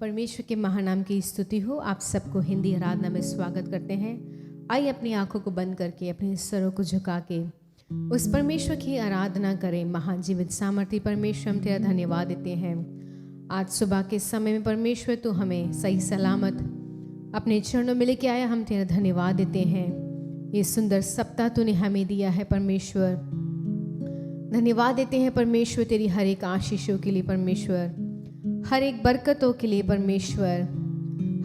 परमेश्वर के महानाम की स्तुति हो। आप सबको हिंदी आराधना में स्वागत करते हैं। आइए अपनी आंखों को बंद करके अपने सरों को झुका के उस परमेश्वर की आराधना करें। महान जीवित सामर्थी परमेश्वर, हम तेरा धन्यवाद देते हैं। आज सुबह के समय में परमेश्वर तू हमें सही सलामत अपने चरणों में लेके आया, हम तेरा धन्यवाद देते हैं। ये सुंदर सप्ताह तूने हमें दिया है परमेश्वर, धन्यवाद देते हैं परमेश्वर तेरी हर एक आशीषों के लिए परमेश्वर, हर एक बरकतों के लिए परमेश्वर,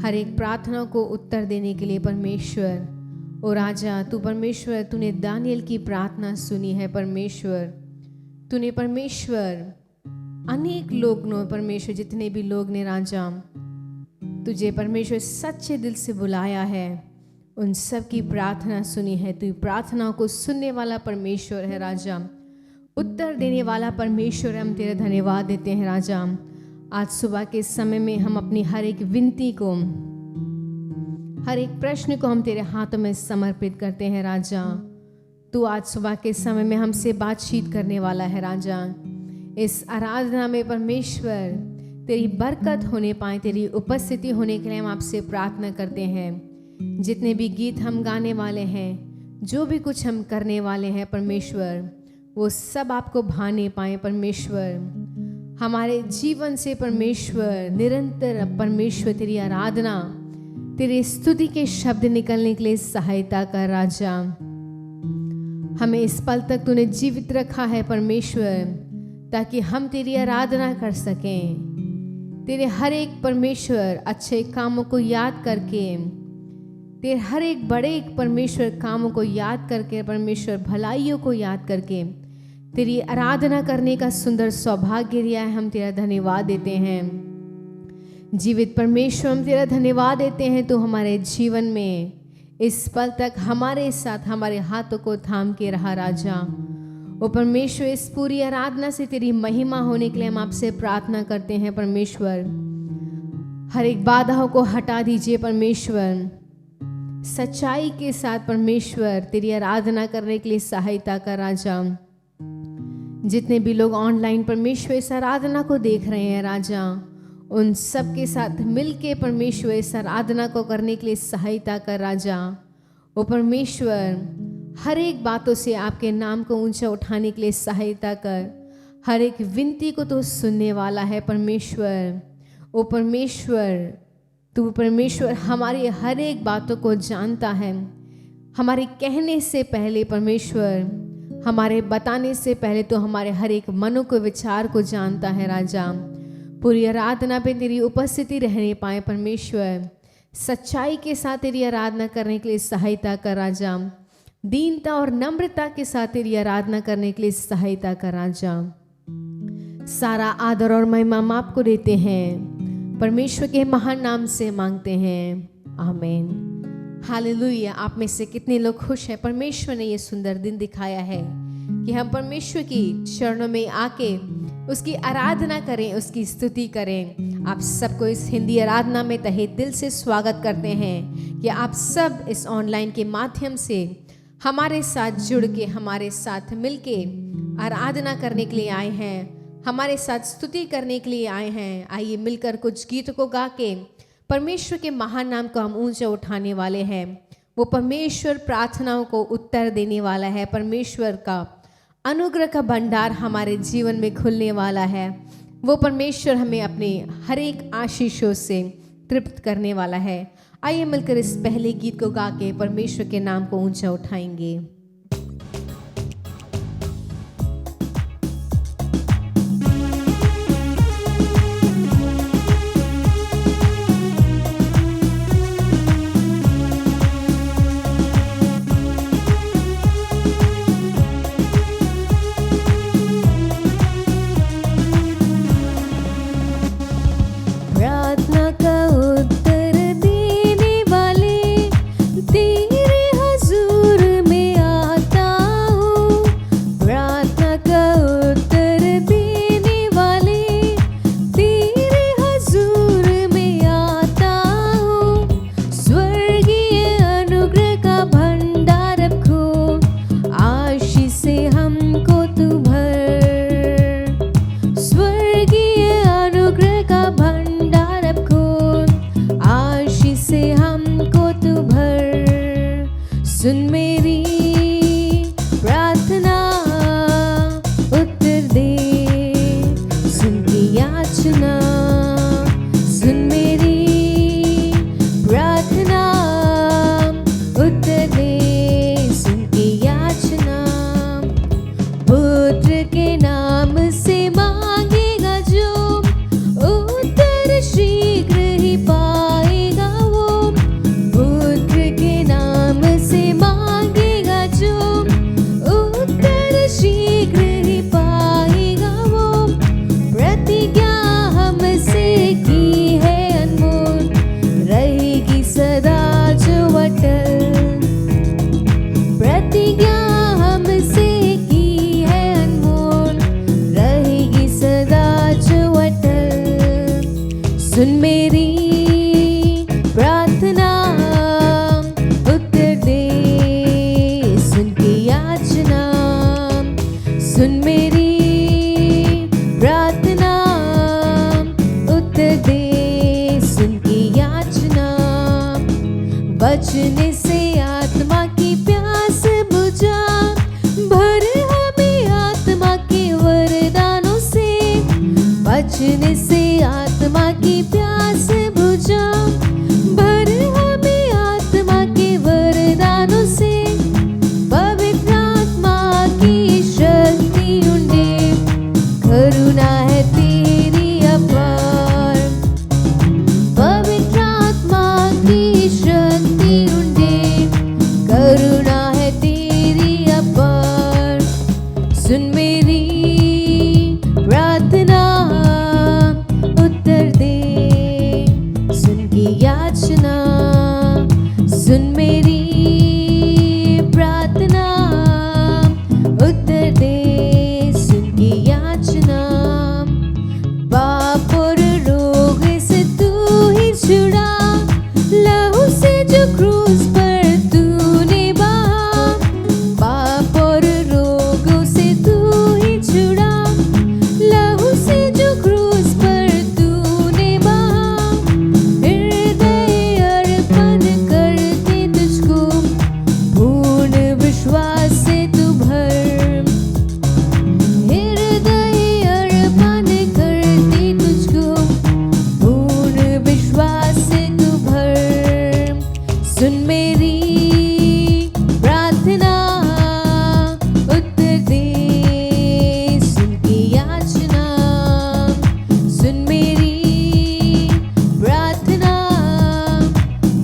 हर एक प्रार्थना को उत्तर देने के लिए परमेश्वर। ओ राजा तू परमेश्वर, तूने दानियल की प्रार्थना सुनी है परमेश्वर। तूने परमेश्वर अनेक लोग ने परमेश्वर, जितने भी लोग ने राजा तुझे परमेश्वर सच्चे दिल से बुलाया है, उन सब की प्रार्थना सुनी है। तू प्रार्थनाओं को सुनने वाला परमेश्वर है राजा, उत्तर देने वाला परमेश्वर। हम तेरा धन्यवाद देते हैं राजा। आज सुबह के समय में हम अपनी हर एक विनती को, हर एक प्रश्न को हम तेरे हाथों में समर्पित करते हैं राजा। तू आज सुबह के समय में हमसे बातचीत करने वाला है राजा। इस आराधना में परमेश्वर तेरी बरकत होने पाए, तेरी उपस्थिति होने के लिए हम आपसे प्रार्थना करते हैं। जितने भी गीत हम गाने वाले हैं, जो भी कुछ हम करने वाले हैं परमेश्वर, वो सब आपको भाने पाए परमेश्वर। हमारे जीवन से परमेश्वर निरंतर परमेश्वर तेरी आराधना, तेरी स्तुति के शब्द निकलने के लिए सहायता कर राजा। हमें इस पल तक तूने जीवित रखा है परमेश्वर, ताकि हम तेरी आराधना कर सकें। तेरे हर एक परमेश्वर अच्छे कामों को याद करके, तेरे हर एक बड़े परमेश्वर कामों को याद करके, परमेश्वर भलाइयों को याद करके तेरी आराधना करने का सुंदर सौभाग्य दिया है। हम तेरा धन्यवाद देते हैं। जीवित परमेश्वर, हम तेरा धन्यवाद देते हैं। तो हमारे जीवन में इस पल तक हमारे साथ, हमारे हाथों को थाम के रहा राजा। वो परमेश्वर, इस पूरी आराधना से तेरी महिमा होने के लिए हम आपसे प्रार्थना करते हैं परमेश्वर। हर एक बाधाओं को हटा दीजिए परमेश्वर। सच्चाई के साथ परमेश्वर तेरी आराधना करने के लिए सहायता कर राजा। जितने भी लोग ऑनलाइन परमेश्वर इस आराधना को देख रहे हैं राजा, उन सब के साथ मिलके परमेश्वर इस आराधना को करने के लिए सहायता कर राजा। वो परमेश्वर हर एक बातों से आपके नाम को ऊंचा उठाने के लिए सहायता कर। हर एक विनती को तो सुनने वाला है परमेश्वर। वो परमेश्वर, तू परमेश्वर हमारी हर एक बातों को जानता है। हमारे कहने से पहले परमेश्वर, हमारे बताने से पहले तो हमारे हर एक मनों को, विचार को जानता है राजा। पूरी आराधना पे तेरी उपस्थिति रहने पाए परमेश्वर। सच्चाई के साथ तेरी आराधना करने के लिए सहायता कर राजा। दीनता और नम्रता के साथ तेरी आराधना करने के लिए सहायता कर राजा। सारा आदर और महिमा हम आपको देते हैं, परमेश्वर के महान नाम से मांगते हैं, आमीन। हालेलुया। आप में से कितने लोग खुश हैं? परमेश्वर ने ये सुंदर दिन दिखाया है कि हम परमेश्वर की चरणों में आके उसकी आराधना करें, उसकी स्तुति करें। आप सबको इस हिंदी आराधना में तहे दिल से स्वागत करते हैं कि आप सब इस ऑनलाइन के माध्यम से हमारे साथ जुड़ के, हमारे साथ मिलके आराधना करने के लिए आए हैं, हमारे साथ स्तुति करने के लिए आए हैं। आइए मिलकर कुछ गीत को गा के परमेश्वर के महान नाम को हम ऊंचा उठाने वाले हैं। वो परमेश्वर प्रार्थनाओं को उत्तर देने वाला है। परमेश्वर का अनुग्रह का भंडार हमारे जीवन में खुलने वाला है। वो परमेश्वर हमें अपने हर एक आशीषों से तृप्त करने वाला है। आइए मिलकर इस पहले गीत को गा के परमेश्वर के नाम को ऊंचा उठाएंगे। तेरे हजूर में मेरी प्रार्थना उत्तर दे, सुन की याचना, वचन से आत्मा की प्यास बुझा, भर हमें आत्मा के वरदानों से, वचन से आत्मा की प्यास बुझा, भर हमें आत्मा के वरदानों से, पवित्र आत्मा की शक्ति उंडे, करुणा है तेरी अपार, पवित्र आत्मा की शक्ति उंडे, करुणा है तेरी अपार, सुन मेरी प्रार्थना उत्तर दे, सुन की याचना, सुन मेरी प्रार्थना उत्तर दे, सुन की याचना, पाप और रोग से तू ही छुड़ा, लहू से जो क्रूस पर तूने बहा, पाप और रोगों से तू ही छुड़ा, लहू से जो क्रूस पर तूने बहा, हृदय अर्पण करते तुझको, पूर्ण विश्वास से तू भर, हृदय अर्पण करते तुझको, पूर्ण विश्वास से तू भर, सुन मेरी प्रार्थना उत्तर दे, सुन की याचना, सुन मेरी प्रार्थना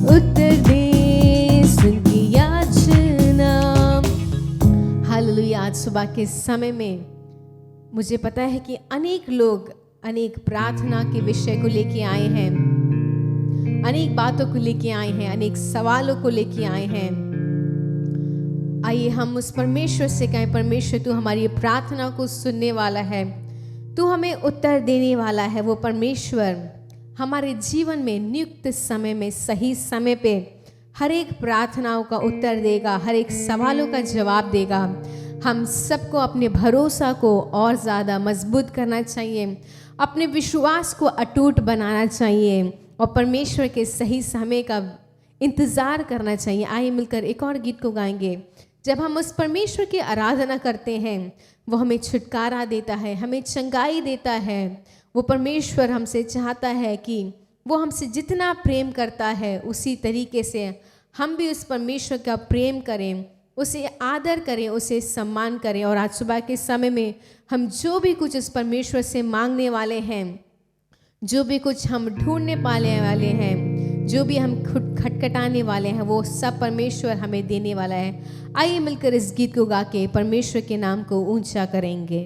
उत्तर दे, सुन की याचना। हालेलुया। आज सुबह के समय में मुझे पता है कि अनेक लोग अनेक प्रार्थना के विषय को लेके आए हैं, अनेक बातों को लेके आए हैं, अनेक सवालों को लेके आए हैं। आइए हम उस परमेश्वर से कहें, परमेश्वर तू हमारी प्रार्थना को सुनने वाला है, तू हमें उत्तर देने वाला है। वो परमेश्वर हमारे जीवन में नियुक्त समय में सही समय पे हर एक प्रार्थनाओं का उत्तर देगा, हर एक सवालों का जवाब देगा। हम सबको अपने भरोसा को और ज़्यादा मजबूत करना चाहिए, अपने विश्वास को अटूट बनाना चाहिए और परमेश्वर के सही समय का इंतज़ार करना चाहिए। आइए मिलकर एक और गीत को गाएंगे। जब हम उस परमेश्वर की आराधना करते हैं, वो हमें छुटकारा देता है, हमें चंगाई देता है। वो परमेश्वर हमसे चाहता है कि वो हमसे जितना प्रेम करता है उसी तरीके से हम भी उस परमेश्वर का प्रेम करें, उसे आदर करें, उसे सम्मान करें। और आज सुबह के समय में हम जो भी कुछ उस परमेश्वर से मांगने वाले हैं, जो भी कुछ हम ढूंढने पाने वाले हैं, जो भी हम खुद खटखटाने वाले हैं, वो सब परमेश्वर हमें देने वाला है। आइए मिलकर इस गीत को गा के परमेश्वर के नाम को ऊंचा करेंगे।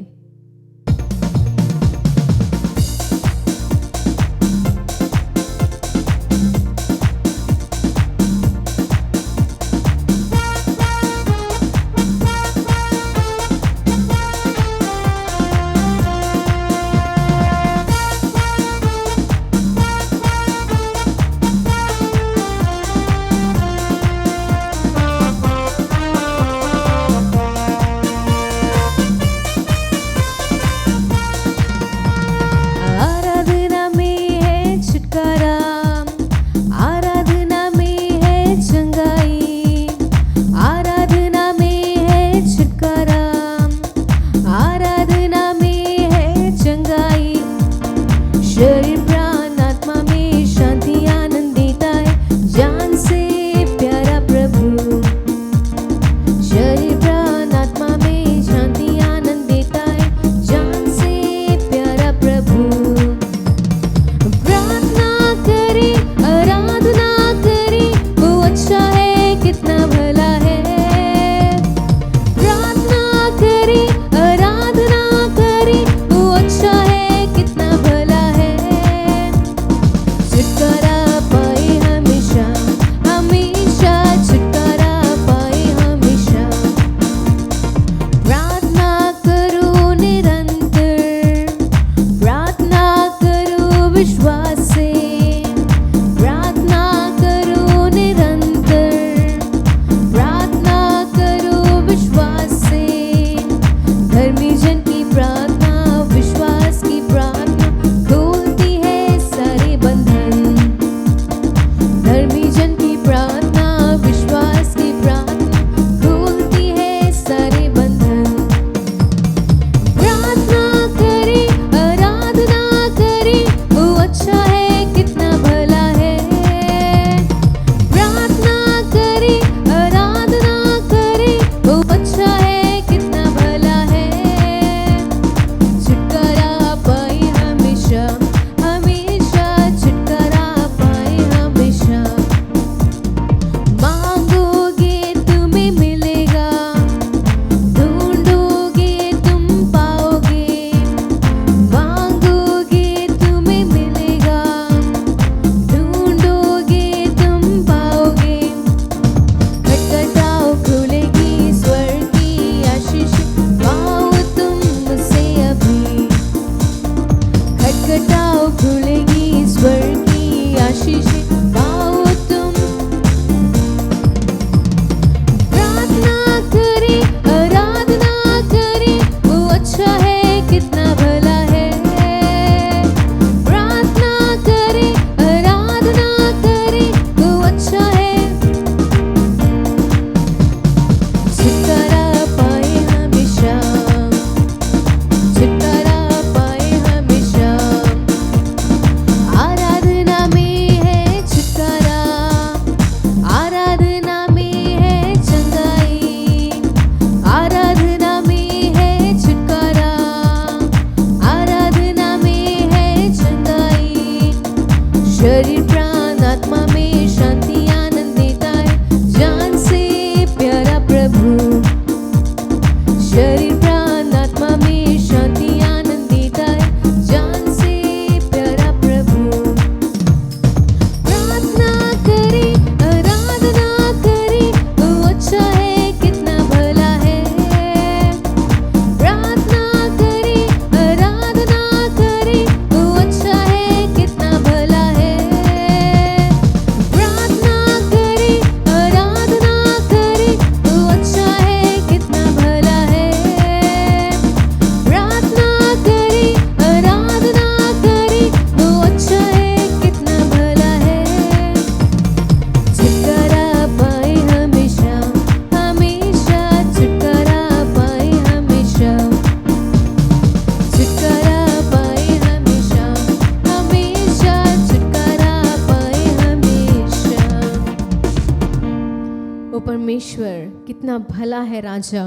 परमेश्वर कितना भला है राजा।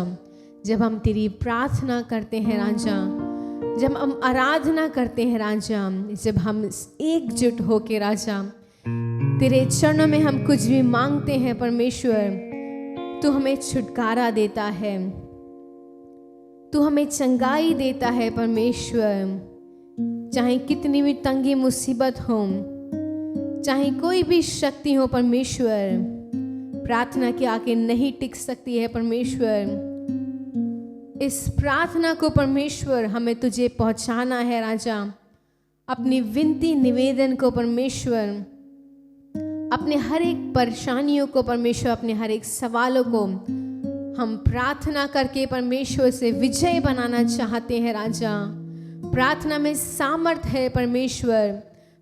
जब हम तेरी प्रार्थना करते हैं राजा, जब हम आराधना करते हैं राजा, जब हम एकजुट होके राजा तेरे चरणों में हम कुछ भी मांगते हैं परमेश्वर, तू हमें छुटकारा देता है, तू हमें चंगाई देता है परमेश्वर। चाहे कितनी भी तंगी मुसीबत हो, चाहे कोई भी शक्ति हो परमेश्वर, प्रार्थना के आगे नहीं टिक सकती है परमेश्वर। इस प्रार्थना को परमेश्वर हमें तुझे पहुंचाना है राजा। अपनी विनती निवेदन को परमेश्वर, अपने हर एक परेशानियों को परमेश्वर, अपने हर एक सवालों को हम प्रार्थना करके परमेश्वर से विजय बनाना चाहते हैं राजा। प्रार्थना में सामर्थ है परमेश्वर।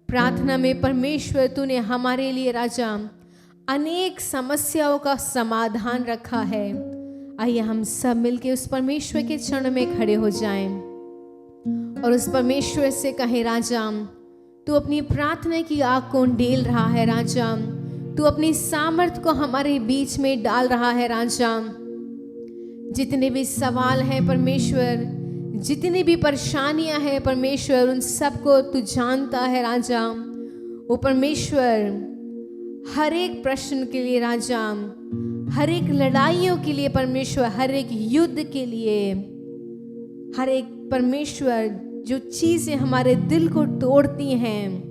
प्रार्थना में परमेश्वर तूने हमारे लिए राजा अनेक समस्याओं का समाधान रखा है। आइए हम सब मिलके उस परमेश्वर के चरण में खड़े हो जाएं और उस परमेश्वर से कहें, राजा तू अपनी प्रार्थना की आग को उंडेल रहा है राजा, तू अपनी सामर्थ को हमारे बीच में डाल रहा है राजा। जितने भी सवाल हैं परमेश्वर, जितनी भी परेशानियां हैं परमेश्वर, उन सबको तू जानता है राजा। वो परमेश्वर हर एक प्रश्न के लिए राजा, हर एक लड़ाइयों के लिए परमेश्वर, हर एक युद्ध के लिए, हर एक परमेश्वर जो चीजें हमारे दिल को तोड़ती हैं,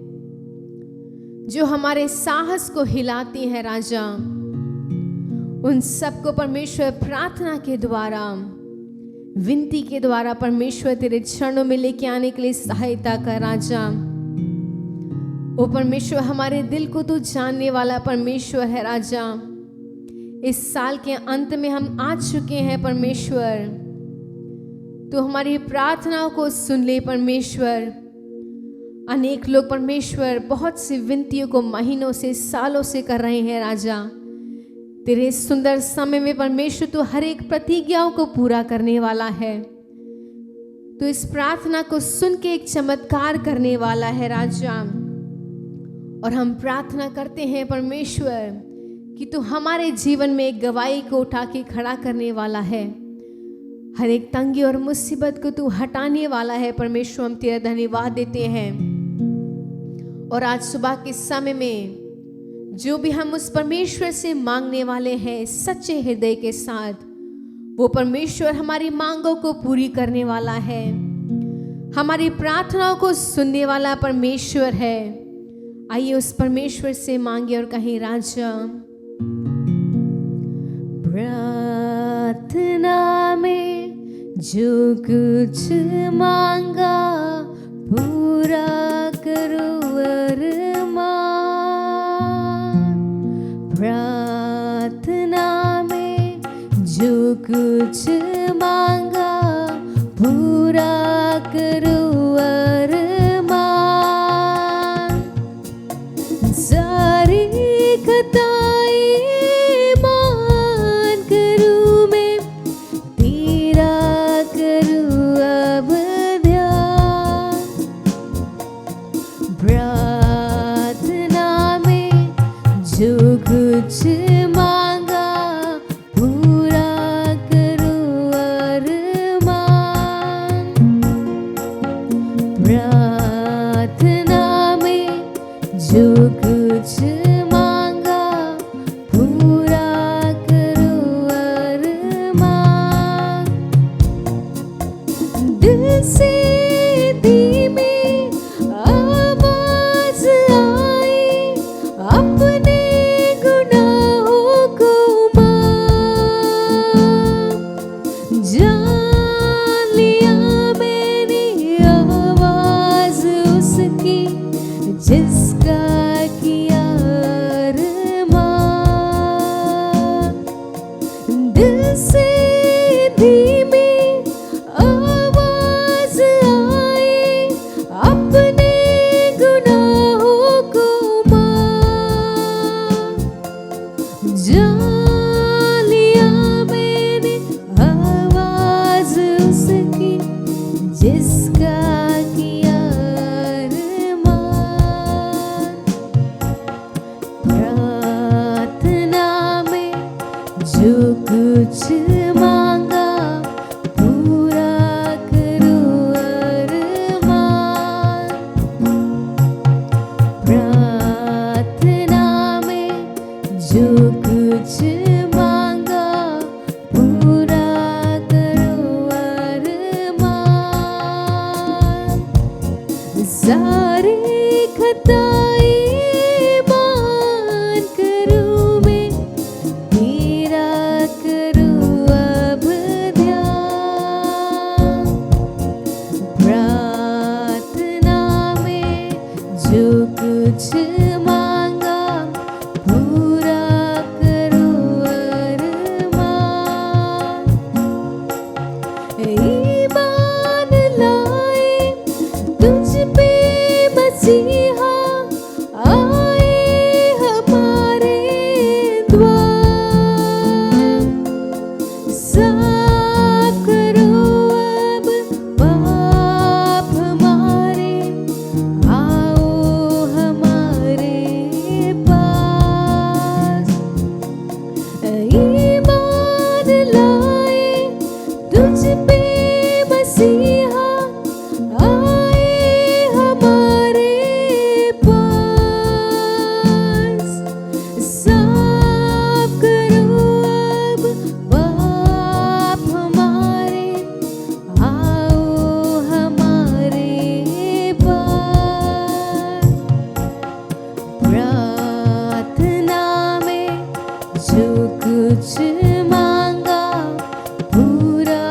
जो हमारे साहस को हिलाती हैं राजा, उन सबको परमेश्वर प्रार्थना के द्वारा, विनती के द्वारा परमेश्वर तेरे चरणों में लेके आने के लिए सहायता कर राजा। ओ परमेश्वर हमारे दिल को तू जानने वाला परमेश्वर है राजा। इस साल के अंत में हम आ चुके हैं परमेश्वर, तो हमारी प्रार्थनाओं को सुन ले परमेश्वर। अनेक लोग परमेश्वर बहुत सी विनतियों को महीनों से, सालों से कर रहे हैं राजा। तेरे सुंदर समय में परमेश्वर तू हर एक प्रतिज्ञाओं को पूरा करने वाला है। तो इस प्रार्थना को सुन के एक चमत्कार करने वाला है राजा। और हम प्रार्थना करते हैं परमेश्वर कि तू हमारे जीवन में एक गवाही को उठा के खड़ा करने वाला है। हर एक तंगी और मुसीबत को तू हटाने वाला है परमेश्वर। हम तेरा धन्यवाद देते हैं। और आज सुबह के समय में जो भी हम उस परमेश्वर से मांगने वाले हैं सच्चे हृदय के साथ, वो परमेश्वर हमारी मांगों को पूरी करने वाला है, हमारी प्रार्थनाओं को सुनने वाला परमेश्वर है। आइए उस परमेश्वर से मांगे और कहें, राजा प्रार्थना में जो कुछ मांगा पूरा करो प्रार्थना में जो कुछ मांगा पूरा करो अरमान। सारी खताएं मान करूं मैं, तेरा करूं अब ध्यान। प्रार्थना में जो कुछ मांगा पूरा करो अरमान। प्रार्थना में जो कुछ मांगा पूरा करो अरमान। दिल से धीमी आवाज आई, अपने जिसका किया अरमान। दिल से धीमी आवाज आई, अपने गुनाहों को मां। जान लिया मैंने आवाज उसकी, जिसका किया प्रार्थना में जो सारे खताएं मान करूं मैं, तेरा करूं अब ध्यान। प्रार्थना में जो कुछ मांगा पूरा करूं अरमान। ईमान लाए तुझ पे मसीहा, आए हमारे द्वार। साफ करो अब पाप हमारे, आओ हमारे पास। ईमान लाए तुझ पे मसीहा, आए हमारे पास। साफ करो अब पाप हमारे, आओ हमारे पास। प्रार्थना में जो कुछ मांगा पूरा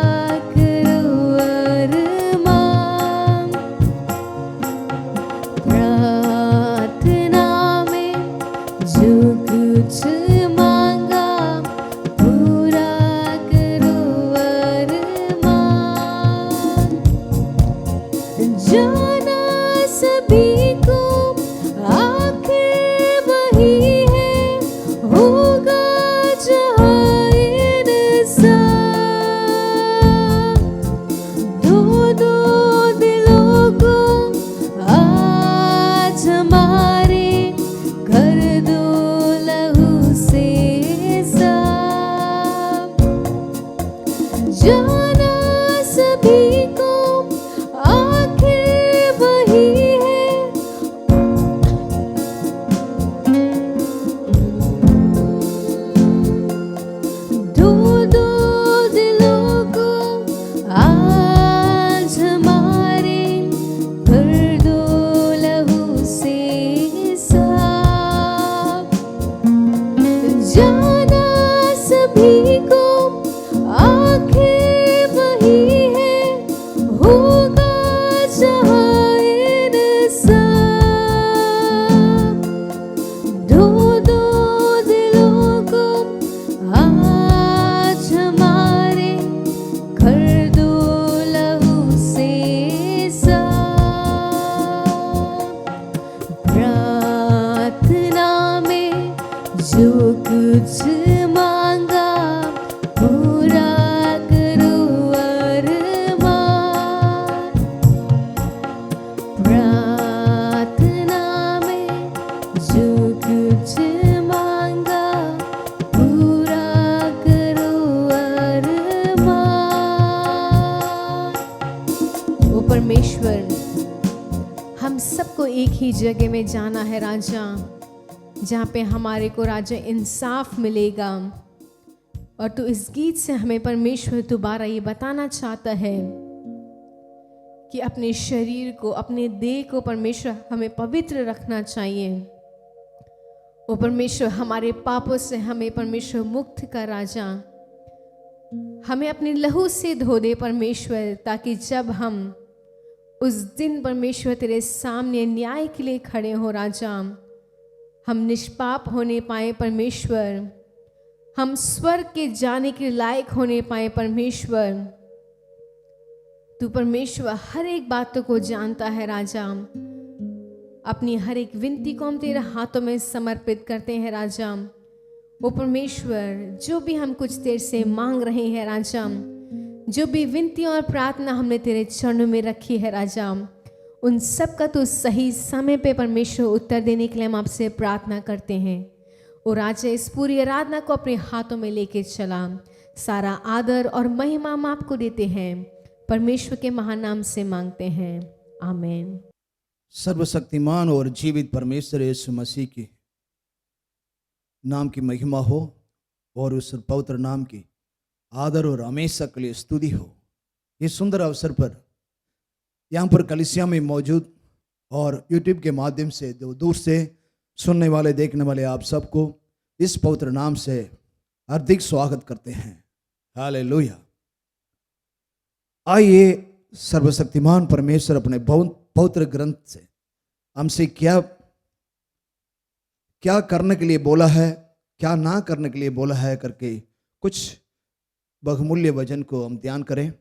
करो अरमान। प्रार्थना में जो कुछ मांगा पूरा करो अरमान। जाना सभी को आखिर वही है, होगा जहाँ इंसाफ। दो दो दिलों को आज हमारे कर दो लहू से साफ। जाना सभी को आखिर वही है, दो दो दिलों को आज हमारे कर दो लहू से साफ। जाना सभी को आखिर वही है, होगा जहाँ इंसाफ। दो दो दिलों को आज हमारे कर दो लहू से साफ। प्रार्थना में जो कुछ मांगा पूरा करो अरमान। प्रार्थना में जो कुछ मांगा पूरा करो अरमान। ओ परमेश्वर, हम सबको एक ही जगह में जाना है राजा, जहाँ पे हमारे को राजा इंसाफ मिलेगा। और तू इस गीत से हमें परमेश्वर दोबारा ये बताना चाहता है कि अपने शरीर को, अपने देह को परमेश्वर हमें पवित्र रखना चाहिए। वो परमेश्वर हमारे पापों से हमें परमेश्वर मुक्त कर राजा, हमें अपने लहू से धो दे परमेश्वर, ताकि जब हम उस दिन परमेश्वर तेरे सामने न्याय के लिए खड़े हो राजा, हम निष्पाप होने पाए परमेश्वर, हम स्वर्ग के जाने के लायक होने पाए परमेश्वर। तू परमेश्वर हर एक बातों को जानता है राजा। अपनी हर एक विनती को हम तेरे हाथों में समर्पित करते हैं राजा। वो परमेश्वर, जो भी हम कुछ तेरे से मांग रहे हैं राजा, जो भी विनती और प्रार्थना हमने तेरे चरणों में रखी है राजा, उन सब का तो सही समय पे परमेश्वर उत्तर देने के लिए हम आपसे प्रार्थना करते हैं। और राजा, इस पूरी आराधना को अपने हाथों में लेके चला, सारा आदर और महिमा हम आपको देते हैं, परमेश्वर के महान नाम से मांगते हैं, आमीन। सर्वशक्तिमान और जीवित परमेश्वर यीशु मसीह के नाम की महिमा हो और उस पवित्र नाम की आदर और हमेशा के लिए स्तुति हो। इस सुंदर अवसर पर यहाँ पर कलीसिया में मौजूद और यूट्यूब के माध्यम से जो दूर से सुनने वाले देखने वाले आप सबको इस पवित्र नाम से हार्दिक स्वागत करते हैं। हालेलुया। आइए सर्वशक्तिमान परमेश्वर अपने पवित्र ग्रंथ से हमसे क्या क्या करने के लिए बोला है, क्या ना करने के लिए बोला है करके कुछ बहुमूल्य वचन को हम ध्यान करें।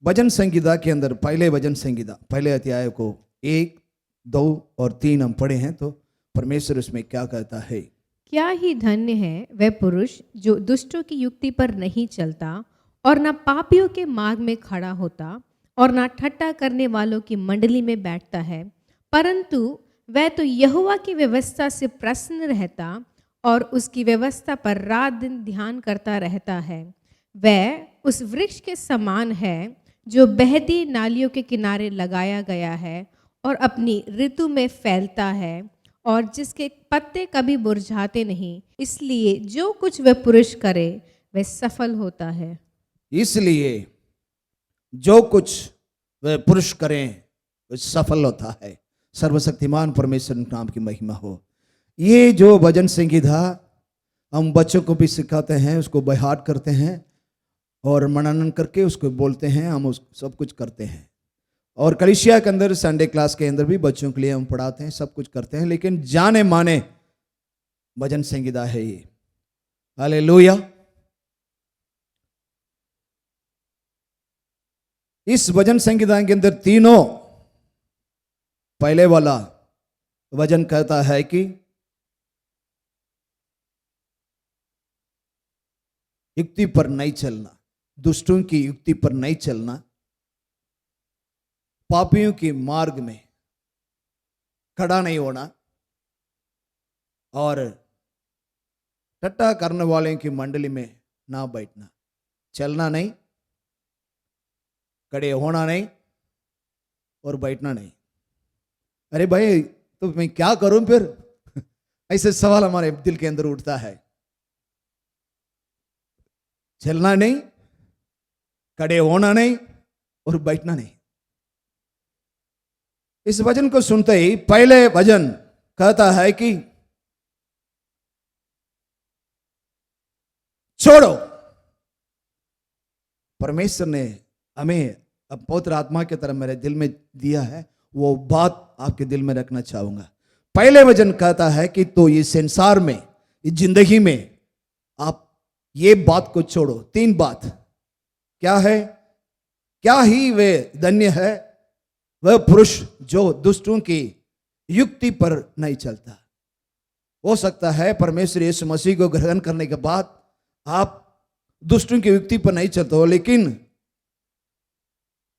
भजन संगीता के अंदर पहले भजन संगीता पहले अध्याय को 1, 2 और 3 हम पढ़े हैं, तो परमेश्वर उसमें क्या कहता है। क्या ही धन्य है वह पुरुष जो दुष्टों की युक्ति पर नहीं चलता और न पापियों के मार्ग में खड़ा होता और न ठट्ठा करने वालों की मंडली में बैठता है, परंतु वह तो यहोवा की व्यवस्था से प्रसन्न रहता और उसकी व्यवस्था पर रात दिन ध्यान करता रहता है। वह उस वृक्ष के समान है जो बहती नालियों के किनारे लगाया गया है और अपनी ऋतु में फैलता है और जिसके पत्ते कभी मुरझाते नहीं, इसलिए जो कुछ वह पुरुष करे वह सफल होता है। इसलिए जो कुछ वह पुरुष करें वह सफल होता है। सर्वशक्तिमान परमेश्वर नाम की महिमा हो। ये जो भजन संगीता हम बच्चों को भी सिखाते हैं, उसको बहाट करते हैं और मनन करके उसको बोलते हैं, हम उस सब कुछ करते हैं। और कलीसिया के अंदर संडे क्लास के अंदर भी बच्चों के लिए हम पढ़ाते हैं, सब कुछ करते हैं, लेकिन जाने माने भजन संगीता है ये। हालेलुया। इस भजन संगीता के अंदर तीनों, पहले वाला वचन कहता है कि युक्ति पर नहीं चलना, दुष्टों की युक्ति पर नहीं चलना, पापियों के मार्ग में खड़ा नहीं होना और ठट्ठा करने वाले की मंडली में ना बैठना, चलना नहीं, खड़े होना नहीं और बैठना नहीं। अरे भाई तो मैं क्या करूं फिर? ऐसे सवाल हमारे दिल के अंदर उठता है। चलना नहीं, खड़े होना नहीं और बैठना नहीं। इस वचन को सुनते ही पहले वचन कहता है कि छोड़ो। परमेश्वर ने हमें अब पवित्र आत्मा की तरह मेरे दिल में दिया है, वो बात आपके दिल में रखना चाहूंगा। पहले वचन कहता है कि तो ये संसार में, इस जिंदगी में आप ये बात को छोड़ो। 3 बात क्या है? क्या ही वे धन्य है वह पुरुष जो दुष्टों की युक्ति पर नहीं चलता। हो सकता है परमेश्वर यीशु मसीह को ग्रहण करने के बाद आप दुष्टों की युक्ति पर नहीं चलते हो, लेकिन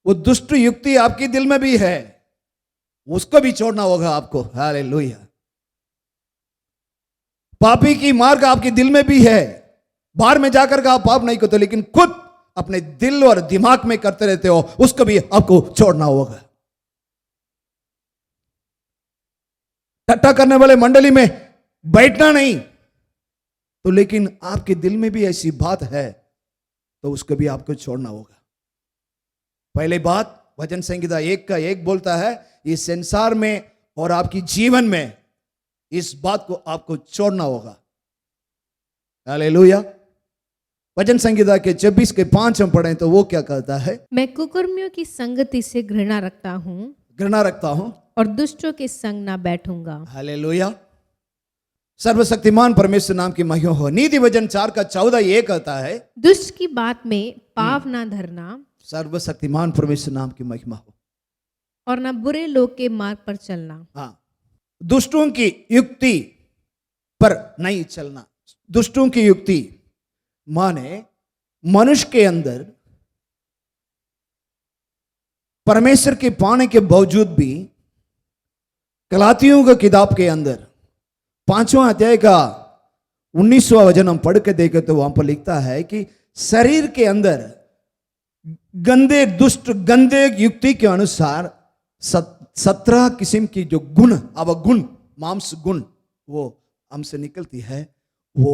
वो दुष्ट युक्ति आपके दिल में भी है, उसको भी छोड़ना होगा आपको। हालेलुया। पापी की मार्ग आपके दिल में भी है, बाहर में जाकर का आप पाप नहीं करते, लेकिन खुद अपने दिल और दिमाग में करते रहते हो, उसको भी आपको छोड़ना होगा। ठट्ठा करने वाले मंडली में बैठना नहीं, तो लेकिन आपके दिल में भी ऐसी बात है तो उसको भी आपको छोड़ना होगा। पहले बात भजन संगीता 1 का 1 बोलता है, इस संसार में और आपकी जीवन में इस बात को आपको छोड़ना होगा। हालेलुया। भजन संगीता के 26 के 5 हम पढ़ें तो वो क्या कहता है? मैं कुकर्मियों की संगति से घृणा रखता हूँ और दुष्टों के संग ना बैठूंगा। हालेलुया। सर्वशक्तिमान परमेश्वर नाम की महिमा हो। नीति वचन 4 का 14 ये कहता है, दुष्ट की बात में पाव ना धरना। सर्वशक्तिमान परमेश्वर नाम की महिमा हो। और ना बुरे लोग के मार्ग पर चलना। हाँ, दुष्टों की युक्ति पर नहीं चलना। दुष्टों की युक्ति माने मनुष्य के अंदर परमेश्वर के पाने के बावजूद भी गलातियों की किताब के अंदर 5वां अध्याय का 19वां वचन हम पढ़ के देखें तो वहां पर लिखता है कि शरीर के अंदर गंदे दुष्ट गंदे युक्ति के अनुसार 17 किस्म की जो गुण अवगुण मांस गुण वो हमसे निकलती है, वो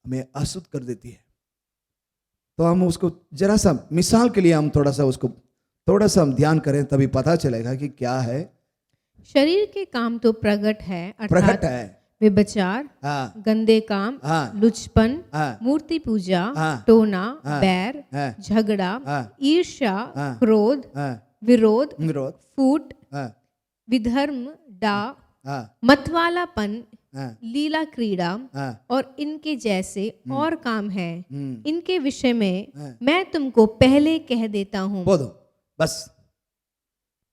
हमें अशुद्ध कर देती है। तो हम उसको जरा सा मिसाल के लिए हम थोड़ा सा उसको थोड़ा सा हम ध्यान करें तभी पता चलेगा कि क्या है। शरीर के काम तो प्रकट है, प्रकट अर्थात है। व्यभिचार, हाँ गंदे काम, हाँ लुचपन, हाँ मूर्ति पूजा, हाँ, टोना, हाँ, बैर, हाँ, झगड़ा, हाँ, ईर्ष्या, हाँ, क्रोध, हाँ, विरोध, विरोध, फूट, हाँ विधर्म, डा, हाँ मतवालापन, हाँ लीला क्रीड़ा हाँ और इनके जैसे और काम हैं। हम्म, इनके विषय में हाँ। मैं तुमको पहले कह देता हूँ। बोलो बस।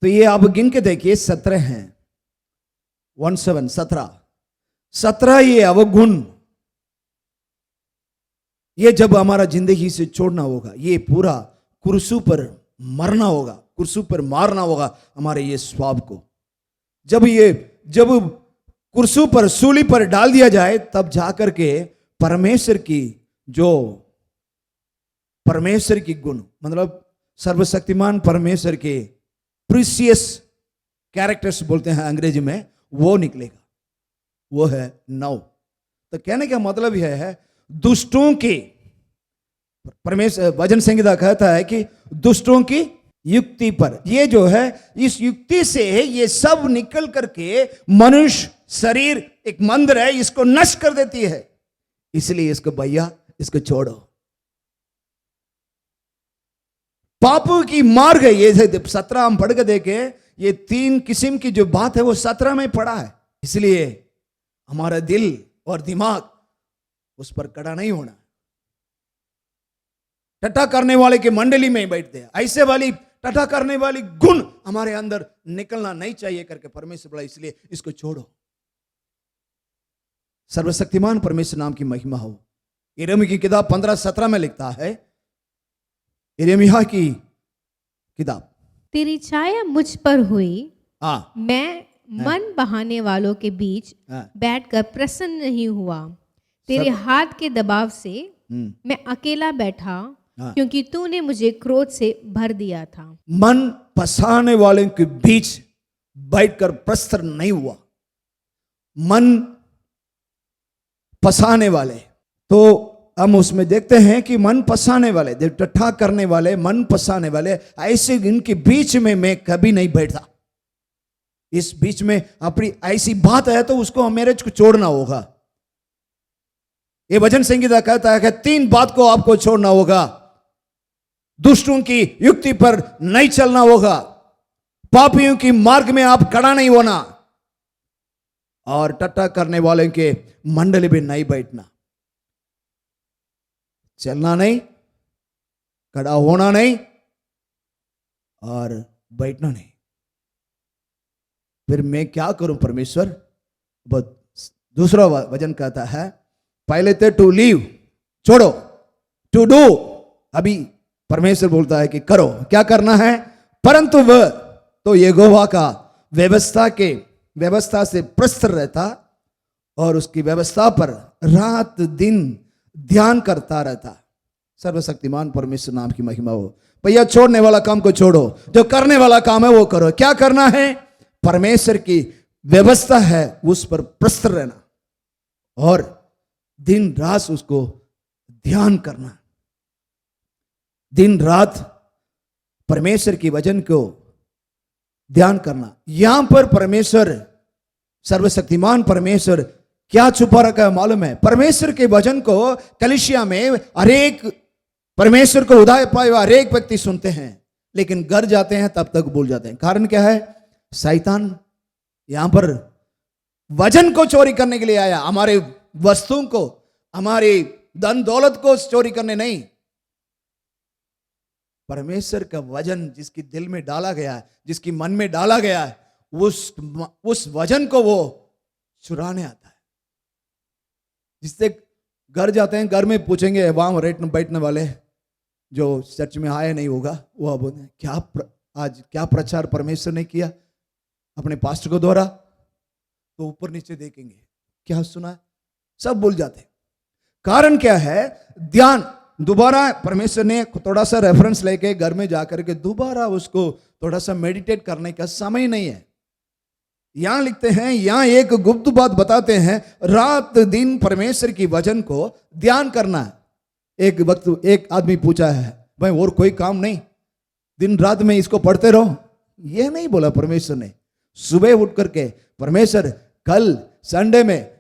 तो ये आप गिन के देखिए 17 हैं, 17 ये अवगुण, ये जब हमारा जिंदगी से छोड़ना होगा, ये पूरा कुर्सू पर मरना होगा, कुर्सू पर मारना होगा हमारे ये स्वभाव को। जब कुर्सू पर सूली पर डाल दिया जाए तब जाकर के परमेश्वर की गुण, मतलब सर्वशक्तिमान परमेश्वर के प्रीसियस कैरेक्टर्स बोलते हैं अंग्रेजी में, वो निकलेगा। वो है 9। तो कहने का मतलब यह है दुष्टों की, परमेश्वर वचन संहिता कहता है कि दुष्टों की युक्ति पर, ये जो है इस युक्ति से ये सब निकल करके मनुष्य शरीर एक मंदिर है, इसको नष्ट कर देती है। इसलिए इसको भैया इसको छोड़ो। पाप की मार्ग है ये 17 हम पढ़ के देखे, ये 3 किस्म की जो बात है वो 17 में पढ़ा है। इसलिए हमारा दिल और दिमाग उस पर कड़ा नहीं होना। टट्टा करने वाले के मंडली में बैठते हैं, ऐसे वाली टट्टा करने वाली गुण हमारे अंदर निकलना नहीं चाहिए करके परमेश्वर बोला, इसलिए इसको छोड़ो। सर्वशक्तिमान परमेश्वर नाम की महिमा हो। यिर्मयाह की किताब 15:17 में लिखता है, यिर्मयाह की किताब, तेरी छाया मुझ पर हुई, हाँ मैं मन बहाने वालों के बीच हाँ, बैठकर प्रसन्न नहीं हुआ। तेरे हाथ के दबाव से मैं अकेला बैठा, हाँ। क्योंकि तूने मुझे क्रोध से भर दिया था। मन पसाने वाले के बीच बैठकर प्रस्तर नहीं हुआ। मन पसाने वाले, तो हम उसमें देखते हैं कि मन पसाने वाले, टट्ठा करने वाले, मन पसाने वाले, ऐसे इनके बीच में मैं कभी नहीं बैठता। इस बीच में अपनी ऐसी बात है तो उसको मैरिज को छोड़ना होगा। ये वचन संहिता कहता है कि 3 बात को आपको छोड़ना होगा। दुष्टों की युक्ति पर नहीं चलना होगा, पापियों की मार्ग में आप खड़ा नहीं होना, और टट्टा करने वाले के मंडली में नहीं बैठना। चलना नहीं, खड़ा होना नहीं और बैठना नहीं। फिर मैं क्या करूं परमेश्वर? दूसरा वचन कहता है, पहले थे टू लीव, छोड़ो, टू डू, अभी परमेश्वर बोलता है कि करो। क्या करना है? परंतु वह तो यहोवा का व्यवस्था से प्रसन्न रहता और उसकी व्यवस्था पर रात दिन ध्यान करता रहता। सर्वशक्तिमान परमेश्वर नाम की महिमा हो। भैया छोड़ने वाला काम को छोड़ो, जो करने वाला काम है वो करो। क्या करना है? परमेश्वर की व्यवस्था है उस पर प्रसन्न रहना और दिन रात उसको ध्यान करना। दिन रात परमेश्वर की वचन को ध्यान करना। यहां पर परमेश्वर, सर्वशक्तिमान परमेश्वर क्या छुपा रखा है मालूम है? परमेश्वर के वचन को कलीसिया में हरेक परमेश्वर को उदाय पाए हुए हरेक व्यक्ति सुनते हैं, लेकिन घर जाते हैं तब तक भूल जाते हैं। कारण क्या है? शैतान यहां पर वचन को चोरी करने के लिए आया, हमारे वस्तुओं को, हमारी धन दौलत को चोरी करने नहीं। परमेश्वर का वचन जिसकी दिल में डाला गया है, जिसकी मन में डाला गया है, उस वचन को वो चुराने आता है। जिससे घर जाते हैं, घर में पूछेंगे वहां बैठने वाले जो चर्च में आए नहीं होगा, वो अब आज क्या प्रचार परमेश्वर ने किया अपने पास्टर को द्वारा, तो ऊपर नीचे देखेंगे क्या सुना, सब भूल जाते। कारण क्या है? ध्यान। दोबारा परमेश्वर ने थोड़ा सा रेफरेंस लेके घर में जाकर के दोबारा उसको थोड़ा सा मेडिटेट करने का समय नहीं है। यहां लिखते हैं, यहां एक गुप्त बात बताते हैं, रात दिन परमेश्वर की वचन को ध्यान करना है। एक वक्त एक आदमी पूछा है, भाई और कोई काम नहीं? दिन रात में इसको पढ़ते रहो, ये नहीं बोला परमेश्वर ने। सुबह उठ करके परमेश्वर कल संडे में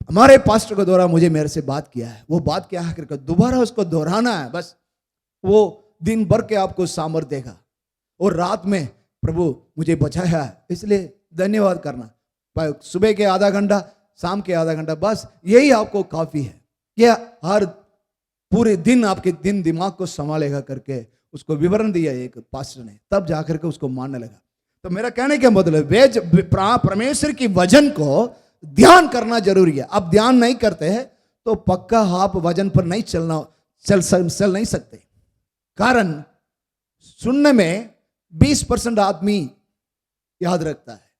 हमारे पास्टर के द्वारा मुझे मेरे से बात किया है, वो बात क्या है करके दोबारा उसको दोहराना है, बस वो दिन भर के आपको सामर्थ्य देगा। और रात में प्रभु मुझे बचाया है, इसलिए धन्यवाद करना। सुबह के आधा घंटा, शाम के आधा घंटा, बस यही आपको काफी है। यह हर पूरे दिन आपके दिन दिमाग को संभालेगा करके उसको विवरण दिया एक पास्टर ने, तब जाकर के उसको मानने लगा। तो मेरा कहने का मतलब परमेश्वर की वचन को ध्यान करना जरूरी है। अब ध्यान नहीं करते हैं तो पक्का आप वचन पर नहीं चल नहीं सकते। कारण सुनने में 20% आदमी याद रखता है,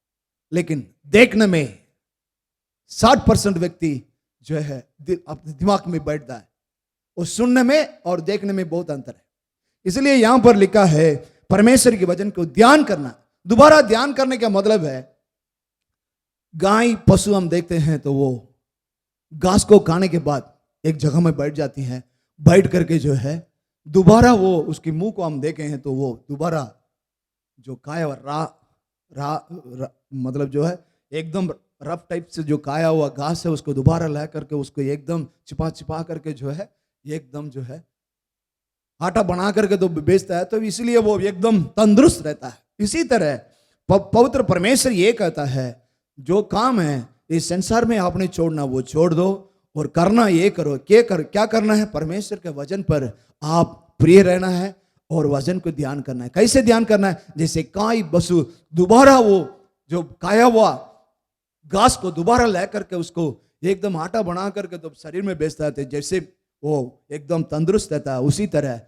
लेकिन देखने में 60% व्यक्ति जो है अपने दिमाग में बैठता है। और सुनने में और देखने में बहुत अंतर है। इसलिए यहां पर लिखा है परमेश्वर के वचन को ध्यान करना। दोबारा ध्यान करने का मतलब है, गाय पशु हम देखते हैं तो वो घास को खाने के बाद एक जगह में बैठ जाती हैं, बैठ करके जो है दोबारा वो उसके मुंह को हम देखे हैं तो वो दोबारा जो खाया हुआ मतलब जो है एकदम रफ टाइप से जो खाया हुआ घास है उसको दोबारा ला करके उसको एकदम छिपा करके जो है एकदम जो है आटा बना करके तो बेचता है, तो इसलिए वो एकदम तंदुरुस्त रहता है। इसी तरह पवित्र परमेश्वर ये कहता है, जो काम है इस संसार में आपने छोड़ना वो छोड़ दो और करना ये करो। क्या करना है? परमेश्वर के वचन पर आप प्रिय रहना है और वचन को ध्यान करना है। कैसे ध्यान करना है? जैसे गाय पशु दोबारा वो जो खाया हुआ घास को दोबारा ला करके उसको एकदम आटा बना करके तो शरीर में बेचता है, जैसे वो एकदम तंदुरुस्त रहता है, उसी तरह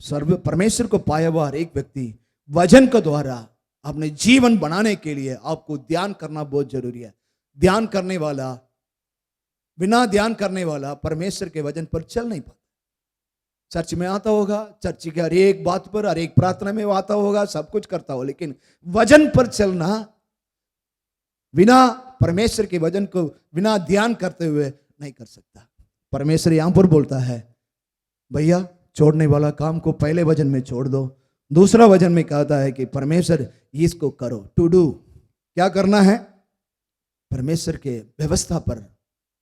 सर्व परमेश्वर को पाया हुआ हर एक व्यक्ति वचन के द्वारा अपने जीवन बनाने के लिए आपको ध्यान करना बहुत जरूरी है। ध्यान करने वाला, बिना ध्यान करने वाला परमेश्वर के वचन पर चल नहीं पाता। चर्च में आता होगा, चर्च के हर एक बात पर, हर एक प्रार्थना में वो आता होगा, सब कुछ करता हो, लेकिन वचन पर चलना बिना परमेश्वर के वचन को बिना ध्यान करते हुए नहीं कर सकता। परमेश्वर यहां पर बोलता है, भैया छोड़ने वाला काम को पहले वचन में छोड़ दो। दूसरा वचन में कहता है कि परमेश्वर इसको करो, टू डू। क्या करना है? परमेश्वर के व्यवस्था पर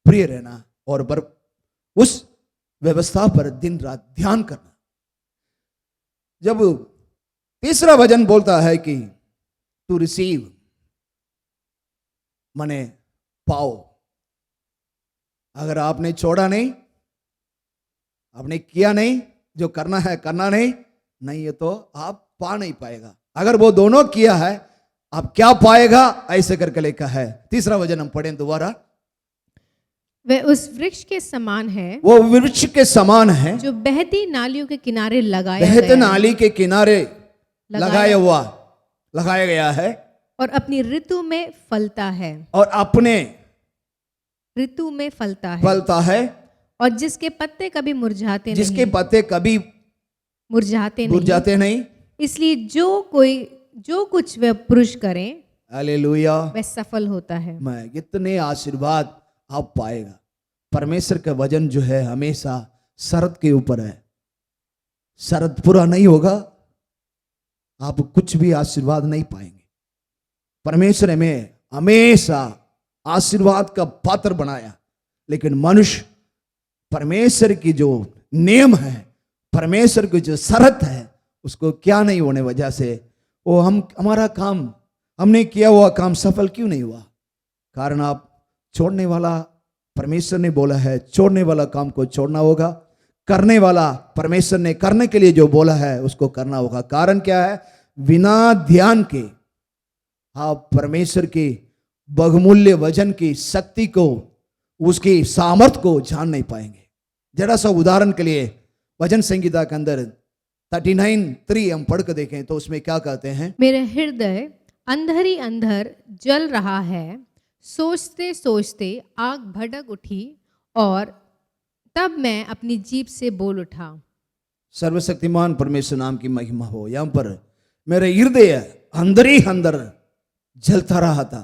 प्रिय रहना और उस व्यवस्था पर दिन रात ध्यान करना। जब तीसरा वचन बोलता है कि टू रिसीव माने पाओ। अगर आपने छोड़ा नहीं, आपने किया नहीं, जो करना है करना नहीं है तो आप पा नहीं पाएगा। अगर वो दोनों किया है आप क्या पाएगा? ऐसे करके लिखा है। तीसरा वचन हम पढ़ें दोबारा। वह उस वृक्ष के समान है, वो वृक्ष के समान है जो बहती नालियों के किनारे बहती नाली के किनारे लगाया गया है और अपनी ऋतु में फलता है, और अपने ऋतु में फलता है और जिसके पत्ते कभी मुरझाते कभी मुरझाते नहीं। इसलिए जो कुछ वह पुरुष करे, हालेलुया, वह सफल होता है। मैं इतने आशीर्वाद आप पाएगा। परमेश्वर का वचन जो है हमेशा शरत के ऊपर है। शरत पूरा नहीं होगा आप कुछ भी आशीर्वाद नहीं पाएंगे। परमेश्वर हमें हमेशा आशीर्वाद का पात्र बनाया, लेकिन मनुष्य परमेश्वर की जो नियम है, परमेश्वर की जो शरत है, उसको क्या नहीं होने वजह से वो हमारा काम, हमने किया हुआ काम सफल क्यों नहीं हुआ? कारण आप छोड़ने वाला, परमेश्वर ने बोला है छोड़ने वाला काम को छोड़ना होगा, करने वाला परमेश्वर ने करने के लिए जो बोला है उसको करना होगा। कारण क्या है? बिना ध्यान के आप परमेश्वर के बहुमूल्य वचन की शक्ति को, उसकी सामर्थ को जान नहीं पाएंगे। जरा सा उदाहरण के लिए वचन संहिता के अंदर 39:3 हम पढ़ कर देखें तो उसमें क्या कहते हैं? मेरा हृदय अंदर ही अंदर जल रहा है, सोचते सोचते आग भड़क उठी और तब मैं अपनी जीभ से बोल उठा। सर्वशक्तिमान परमेश्वर नाम की महिमा हो। यहां पर मेरे हृदय अंदर ही अंदर जलता रहा था।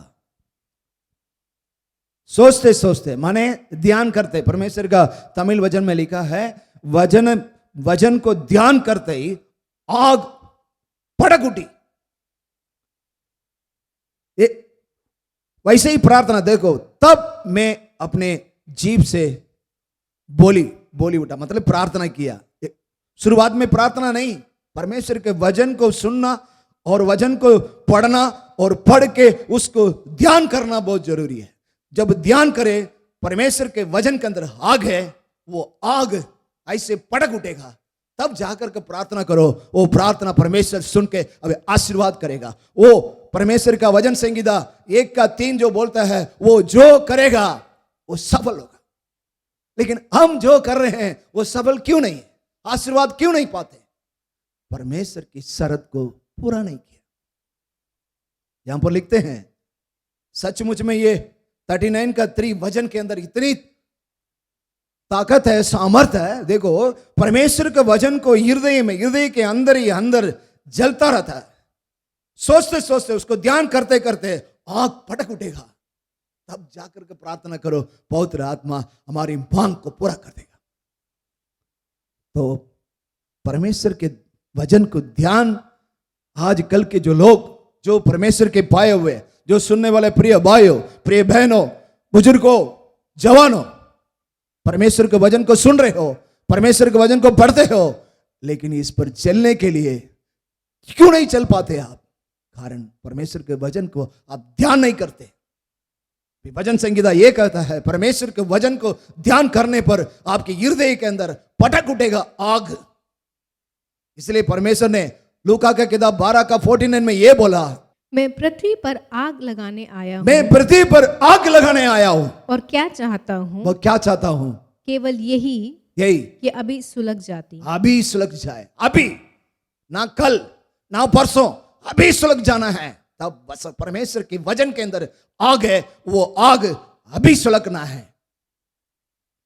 सोचते सोचते माने ध्यान करते। परमेश्वर का तमिल वचन में लिखा है वचन को ध्यान करते ही आग पटक उठी। वैसे ही प्रार्थना देखो, तब मैं अपने जीभ से बोली उठा, मतलब प्रार्थना किया। शुरुआत में प्रार्थना नहीं, परमेश्वर के वचन को सुनना और वचन को पढ़ना और पढ़ के उसको ध्यान करना बहुत जरूरी है। जब ध्यान करे, परमेश्वर के वचन के अंदर आग है, वो आग ऐसे पटक उठेगा, तब जाकर के प्रार्थना करो। वो प्रार्थना परमेश्वर सुन के अब आशीर्वाद करेगा। वो परमेश्वर का वचन संहिता 1:3 जो बोलता है, वो जो करेगा वो सफल होगा। लेकिन हम जो कर रहे हैं वो सफल क्यों नहीं, आशीर्वाद क्यों नहीं पाते? परमेश्वर की शर्त को पूरा नहीं किया। यहां पर लिखते हैं, सचमुच में ये 39:3 वचन के अंदर इतनी ताकत है, सामर्थ है। देखो, परमेश्वर के वचन को हृदय के अंदर ही अंदर जलता रहता है। सोचते सोचते उसको ध्यान करते करते आग पटक उठेगा, तब जाकर के प्रार्थना करो, पवित्र आत्मा हमारी मांग को पूरा कर देगा। तो परमेश्वर के वचन को ध्यान, आजकल के जो लोग, जो परमेश्वर के पाए हुए, जो सुनने वाले प्रिय भाइयों, प्रिय बहनों, बुजुर्गों, जवानों, परमेश्वर के वचन को सुन रहे हो, परमेश्वर के वचन को पढ़ते हो, लेकिन इस पर चलने के लिए क्यों नहीं चल पाते आप? कारण परमेश्वर के वचन को आप ध्यान नहीं करते। वचन संहिता ये कहता है, परमेश्वर के वचन को ध्यान करने पर आपके हृदय के अंदर पटक उठेगा आग। इसलिए परमेश्वर ने लूका का किताब 12:49 में ये बोला, मैं पृथ्वी पर आग लगाने आया हूँ। मैं पृथ्वी पर आग लगाने आया हूं। और क्या चाहता हूँ? वो क्या चाहता हूं? केवल यही कि अभी सुलग जाती, अभी सुलग जाए। अभी, ना कल ना परसों, अभी सुलग जाना है। तब बस परमेश्वर के वचन के अंदर आग है, वो आग अभी सुलगना है।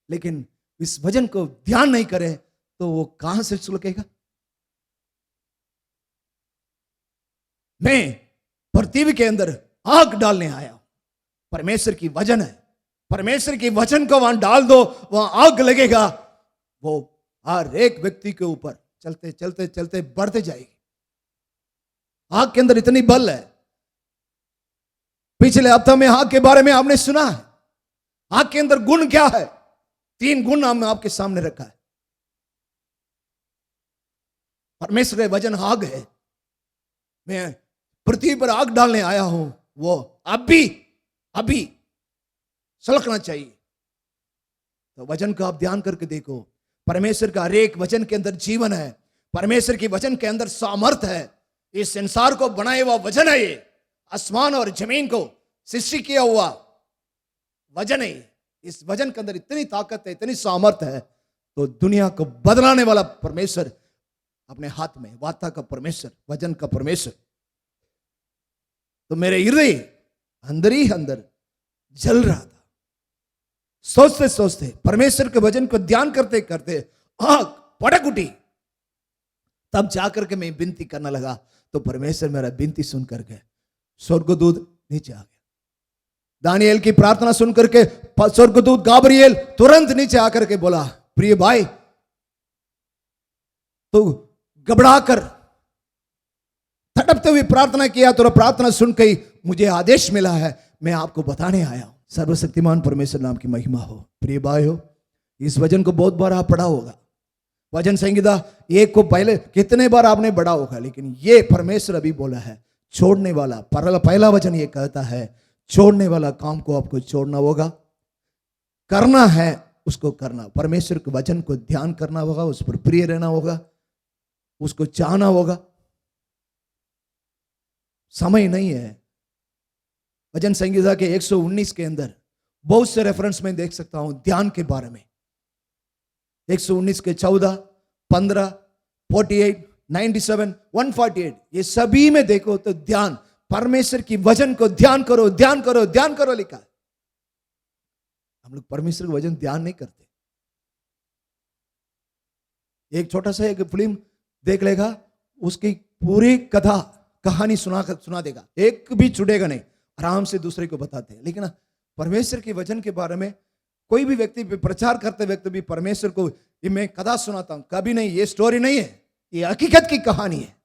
लेकिन इस वचन को ध्यान नहीं करे तो वो कहां से सुलगेगा? मैं पृथ्वी के अंदर आग डालने आया हूं। परमेश्वर की वचन है, परमेश्वर की वचन को वहां डाल दो, वहां आग लगेगा। वो हर एक व्यक्ति के ऊपर चलते चलते चलते बढ़ते जाएगी। आग के अंदर इतनी बल है। पिछले हफ्ते में आग के बारे में आपने सुना है। आग के अंदर गुण क्या है? 3 गुण हमने आपके सामने रखा है। परमेश्वर का वचन आग है। मैं पृथ्वी पर आग डालने आया हूं, वो अभी सुलगना चाहिए। तो वचन को आप ध्यान करके देखो। परमेश्वर का हर एक वचन के अंदर जीवन है। परमेश्वर के वचन के अंदर सामर्थ है। इस संसार को बनाया हुआ वचन है। ये आसमान और जमीन को सृष्टि किया हुआ वचन है। इस वचन के अंदर इतनी ताकत है, इतनी सामर्थ है। तो दुनिया को बदलाने वाला परमेश्वर अपने हाथ में, वार्ता का परमेश्वर, वचन का परमेश्वर। तो मेरे हृदय अंदर ही अंदर जल रहा था। सोचते सोचते, परमेश्वर के वचन को ध्यान करते करते आग पटक उठी। तब जाकर के मैं विनती करने लगा, तो परमेश्वर मेरा विनती सुन करके स्वर्गदूत नीचे आ गया। दानियल की प्रार्थना सुन करके स्वर्गदूत गाब्रिएल तुरंत नीचे आकर के बोला, प्रिय भाई, तो घबराकर तड़पते हुए प्रार्थना किया, तो प्रार्थना सुन के मुझे आदेश मिला है, मैं आपको बताने आया हूं। सर्वशक्तिमान परमेश्वर नाम की महिमा हो। प्रिय भाई हो, इस वचन को बहुत बार आप पढ़ा होगा। वचन संहिता 1 को पहले कितने बार आपने पढ़ा होगा, लेकिन ये परमेश्वर अभी बोला है, छोड़ने वाला, पहला वचन ये कहता है, छोड़ने वाला काम को आपको छोड़ना होगा, करना है उसको करना। परमेश्वर के वचन को ध्यान करना होगा, उस पर प्रिय रहना होगा, उसको चाहना होगा। समय नहीं है। वचन संहिता के 119 के अंदर बहुत से रेफरेंस में देख सकता हूं ध्यान के बारे में। 119 के 14, 15, 48, 97, 148, ये सभी में देखो तो ध्यान, परमेश्वर की वचन को ध्यान करो, ध्यान करो, ध्यान करो लिखा है। हम लोग परमेश्वर का वचन ध्यान नहीं करते। एक छोटा सा एक फिल्म देख लेगा, उसकी पूरी कथा कहानी सुना देगा, एक भी छूटेगा नहीं, आराम से दूसरे को बताते हैं। लेकिन परमेश्वर के वचन के बारे में कोई भी व्यक्ति प्रचार करते व्यक्ति भी परमेश्वर को मैं कथा सुनाता हूं, कभी नहीं। ये स्टोरी नहीं है, ये हकीकत की कहानी है।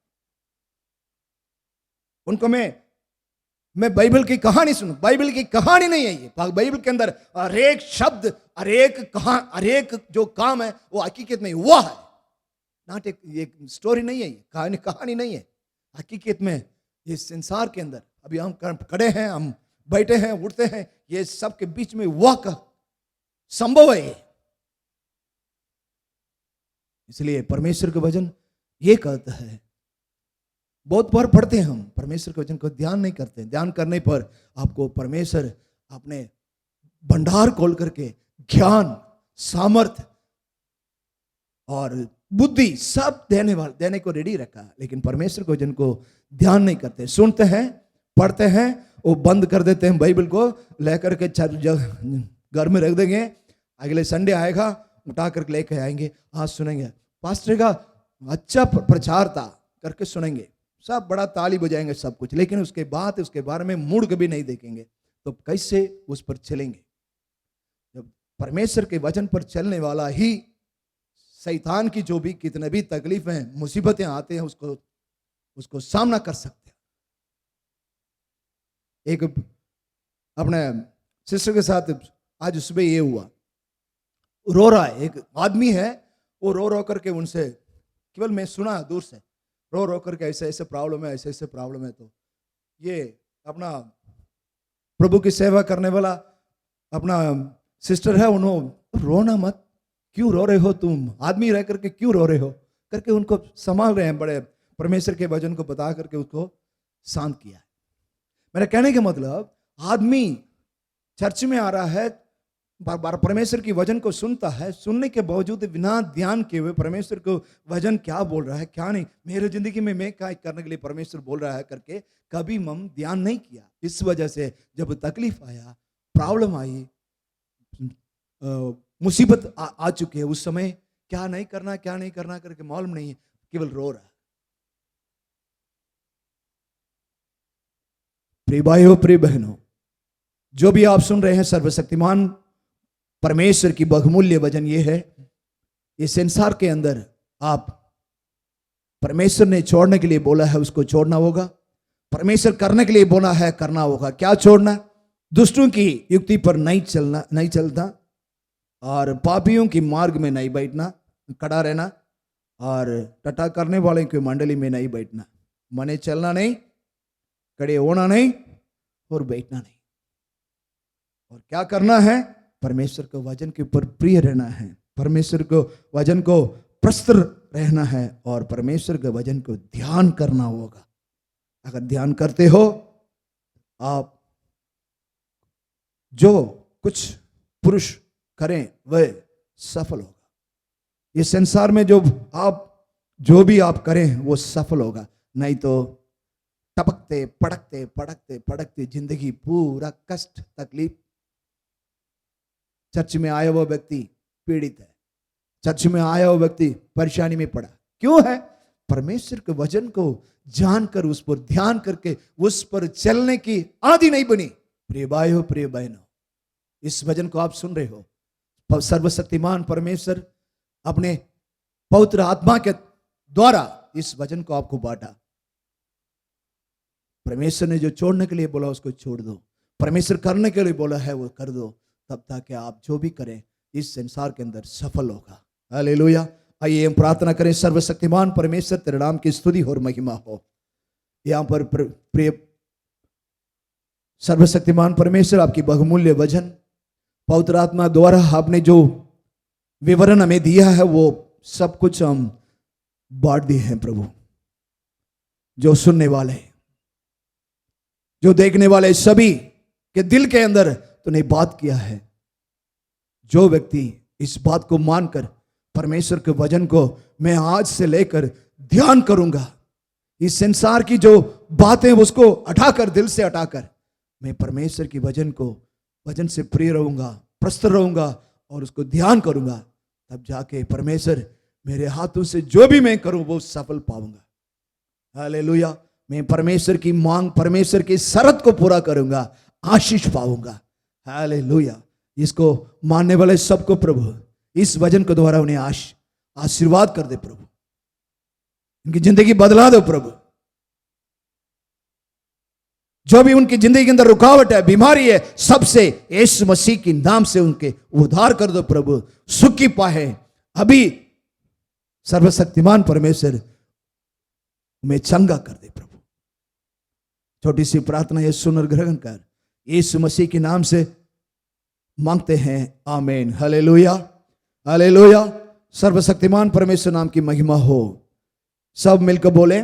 उनको मैं बाइबल की कहानी सुनूं। बाइबल की कहानी नहीं है ये। बाइबल के अंदर हर एक शब्द, हर एक जो काम है वो हकीकत में हुआ है। नाट एक स्टोरी नहीं है, ये कहानी नहीं है। हकीकत में इस संसार के अंदर अभी हम खड़े हैं, हम बैठे हैं, उठते हैं, ये सब के बीच में हुआ का संभव है। इसलिए परमेश्वर का वचन ये कहता है, बहुत बार पढ़ते हैं हम परमेश्वर के वचन को, ध्यान नहीं करते। ध्यान करने पर आपको परमेश्वर अपने भंडार खोल करके ज्ञान, सामर्थ और बुद्धि सब देने को रेडी रखा है। लेकिन परमेश्वर के वचन को ध्यान नहीं करते। सुनते हैं, पढ़ते हैं, वो बंद कर देते हैं। बाइबल को लेकर के घर में रख देंगे, अगले संडे आएगा उठा करके लेके आएंगे, आज सुनेंगे, पास्टर का अच्छा प्रचार था करके सुनेंगे, सब बड़ा ताली बजाएंगे सब कुछ, लेकिन उसके बाद उसके बारे में मुड़ कभी नहीं देखेंगे, तो कैसे उस पर चलेंगे? जब परमेश्वर के वचन पर चलने वाला ही शैतान की जो भी कितने भी तकलीफें, मुसीबतें आते हैं, उसको सामना कर सकते हैं। एक अपने सिस्टर के साथ आज सुबह ये हुआ, रो रहा है, एक आदमी है, वो रो करके उनसे, केवल मैं सुना दूर से, रो करके ऐसे ऐसे प्रॉब्लम है, ऐसे ऐसे प्रॉब्लम है। तो ये अपना प्रभु की सेवा करने वाला अपना सिस्टर है, उन्होंने रोना मत, क्यों रो रहे हो तुम, आदमी रह करके क्यों रो रहे हो करके उनको संभाल रहे हैं, बड़े परमेश्वर के वचन को बता करके उसको शांत किया है। मेरा कहने का मतलब, आदमी चर्च में आ रहा है, बार बार परमेश्वर की वचन को सुनता है, सुनने के बावजूद बिना ध्यान किए हुए परमेश्वर को वचन क्या बोल रहा है, क्या नहीं, मेरे जिंदगी में मैं क्या करने के लिए परमेश्वर बोल रहा है करके कभी हम ध्यान नहीं किया। इस वजह से जब तकलीफ आया, प्रॉब्लम आई, मुसीबत आ चुकी है, उस समय क्या नहीं करना करके मालूम नहीं है, केवल रो रहा है। प्रिय भाइयों, प्रिय बहनों, जो भी आप सुन रहे हैं, सर्वशक्तिमान परमेश्वर की बहुमूल्य वचन ये है, इस संसार के अंदर आप परमेश्वर ने छोड़ने के लिए बोला है, उसको छोड़ना होगा। परमेश्वर करने के लिए बोला है, करना होगा। क्या छोड़ना? दुष्टों की युक्ति पर नहीं चलता, और पापियों की मार्ग में नहीं बैठना, खड़ा रहना, और टटा करने वाले की मंडली में नहीं बैठना। मने चलना नहीं, खड़े होना नहीं, और बैठना नहीं। और क्या करना है? परमेश्वर के वचन के ऊपर प्रिय रहना है, परमेश्वर को वचन को प्रस्तुत रहना है, और परमेश्वर के वचन को ध्यान करना होगा। अगर ध्यान करते हो, आप जो कुछ पुरुष करें वह सफल होगा। इस संसार में जो भी आप करें वो सफल होगा, नहीं तो टपकते पड़कते जिंदगी पूरा कष्ट, तकलीफ। चर्च में आया हुआ व्यक्ति पीड़ित है, चर्च में आया हुआ व्यक्ति परेशानी में पड़ा, क्यों है? परमेश्वर के वचन को जानकर, उस पर ध्यान करके, उस पर चलने की आदि नहीं बनी। प्रिय भाइयों, प्रिय बहनों, इस वचन को आप सुन रहे हो, सर्वशक्तिमान परमेश्वर अपने पवित्र आत्मा के द्वारा इस वचन को आपको बांटा। परमेश्वर ने जो छोड़ने के लिए बोला उसको छोड़ दो, परमेश्वर करने के लिए बोला है वो कर दो, तब तक आप जो भी करें इस संसार के अंदर सफल होगा। हालेलुया। आइए हम प्रार्थना करें। सर्वशक्तिमान परमेश्वर, तेरे नाम की स्तुति और महिमा हो। यहाँ पर प्रिय सर्वशक्तिमान परमेश्वर, आपकी बहुमूल्य वचन पवित्र आत्मा द्वारा आपने जो विवरण हमें दिया है वो सब कुछ हम बांट दिए हैं प्रभु। जो सुनने वाले, जो देखने वाले सभी के दिल के अंदर तूने बात किया है। जो व्यक्ति इस बात को मानकर परमेश्वर के वचन को मैं आज से लेकर ध्यान करूंगा, इस संसार की जो बातें उसको हटाकर, दिल से हटाकर, मैं परमेश्वर की वचन से प्रिय रहूंगा, प्रस्तुत रहूंगा और उसको ध्यान करूंगा, तब जाके परमेश्वर मेरे हाथों से जो भी मैं करूं वो सफल पाऊंगा। हालेलुया। मैं परमेश्वर की मांग, परमेश्वर की शर्त को पूरा करूंगा, आशीष पाऊंगा। हालेलुया। इसको मानने वाले सबको प्रभु इस वचन के द्वारा उन्हें आशीर्वाद कर दे प्रभु, इनकी जिंदगी बदला दो प्रभु। जो भी उनकी जिंदगी के अंदर रुकावट है, बीमारी है, सबसे यीशु मसीह के नाम से उनके उद्धार कर दो प्रभु। सुखी पाए अभी सर्वशक्तिमान परमेश्वर में चंगा कर दे प्रभु। छोटी सी प्रार्थना ये सुन और ग्रहण कर, यीशु मसीह के नाम से मांगते हैं, आमीन। Hallelujah, hallelujah. सर्वशक्तिमान परमेश्वर नाम की महिमा हो। सब मिलकर बोले,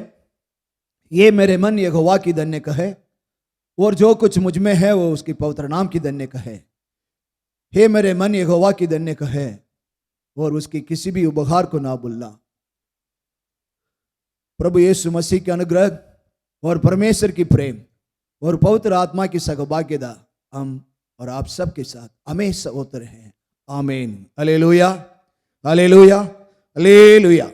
ये मेरे मन यहोवा की धन्य कहे और जो कुछ मुझ में है वो उसकी पवित्र नाम की धन्य कहे। हे मेरे मन यहोवा की धन्य कहे और उसकी किसी भी उपहार को ना भूलना। प्रभु यीशु मसीह के अनुग्रह और परमेश्वर की प्रेम और पवित्र आत्मा की सौभाग्यता हम और आप सबके साथ हमेशा होते रहे। आमीन। Hallelujah, hallelujah, hallelujah.